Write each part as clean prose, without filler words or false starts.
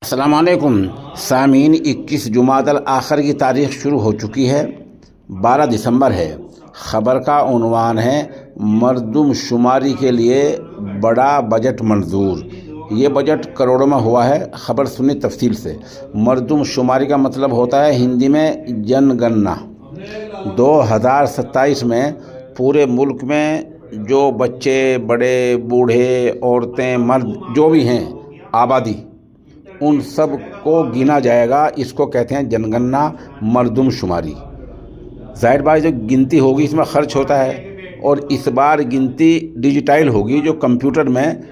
अस्सलाम वालेकुम सामीन। 21 जुमादल आखिर की तारीख़ शुरू हो चुकी है। 12 दिसंबर है। ख़बर का उन्वान है मरदमशुमारी के लिए बड़ा बजट मंजूर। ये बजट करोड़ों में हुआ है। ख़बर सुनी तफसील से। मरदमशुमारी का मतलब होता है हिंदी में जनगणना। 2027 में पूरे मुल्क में जो बच्चे, बड़े, बूढ़े, औरतें, मर्द जो भी हैं, आबादी, उन सब को गिना जाएगा। इसको कहते हैं जनगणना, मरदमशुमारी। ज़ाहिर बात जो गिनती होगी इसमें ख़र्च होता है, और इस बार गिनती डिजिटाइल होगी, जो कंप्यूटर में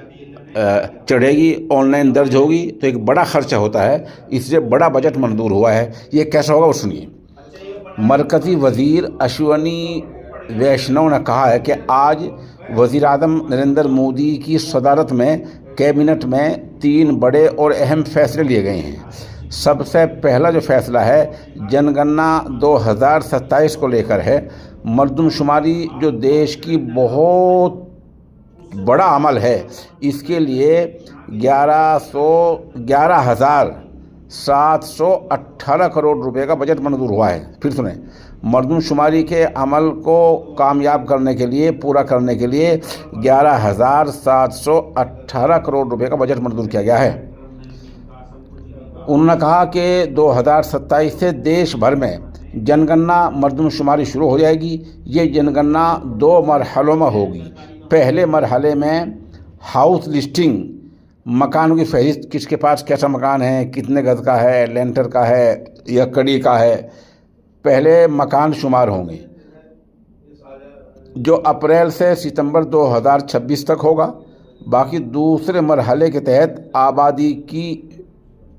चढ़ेगी, ऑनलाइन दर्ज होगी, तो एक बड़ा खर्चा होता है। इसलिए बड़ा बजट मंजूर हुआ है। ये कैसा होगा वो सुनिए। मरकज़ी वज़ीर अश्विनी वैष्णव ने कहा है कि आज वज़ीर आज़म नरेंद्र मोदी की सदारत में कैबिनेट में 3 बड़े और अहम फैसले लिए गए हैं। सबसे पहला जो फैसला है जनगणना 2027 को लेकर है। मरदमशुमारी जो देश की बहुत बड़ा अमल है, इसके लिए 11,718 करोड़ रुपए का बजट मंजूर हुआ है। फिर सुने, मरदमशुमारी के अमल को कामयाब करने के लिए, पूरा करने के लिए 11,718 करोड़ रुपए का बजट मंजूर किया गया है। उन्होंने कहा कि 2027 से देश भर में जनगणना, मरदमशुमारी शुरू हो जाएगी। ये जनगणना 2 मरहलों में होगी। पहले मरहले में हाउस लिस्टिंग, मकानों की फहरिस्त, किसके पास कैसा मकान है, कितने गज का है, लेंटर का है या कड़ी का है, पहले मकान शुमार होंगे, जो अप्रैल से सितंबर 2026 तक होगा। बाकी दूसरे मरहले के तहत आबादी की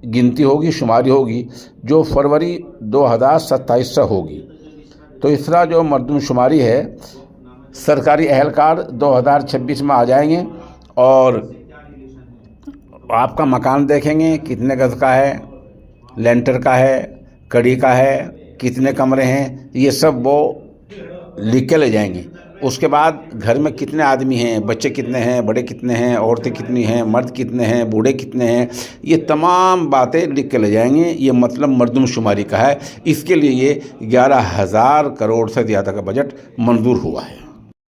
गिनती होगी, शुमारी होगी, जो फरवरी 2027 से होगी। तो इस तरह जो मरदमशुमारी है, सरकारी एहलकार 2026 में आ जाएंगे और आपका मकान देखेंगे, कितने गज का है, लेंटर का है, कड़ी का है, कितने कमरे हैं, ये सब वो लिख के ले जाएंगे। उसके बाद घर में कितने आदमी हैं, बच्चे कितने हैं, बड़े कितने हैं, औरतें कितनी हैं, मर्द कितने हैं, बूढ़े कितने हैं, ये तमाम बातें लिख के ले जाएंगे। ये मतलब मरदमशुमारी का है। इसके लिए ये 11,000 करोड़ से ज़्यादा का बजट मंजूर हुआ है।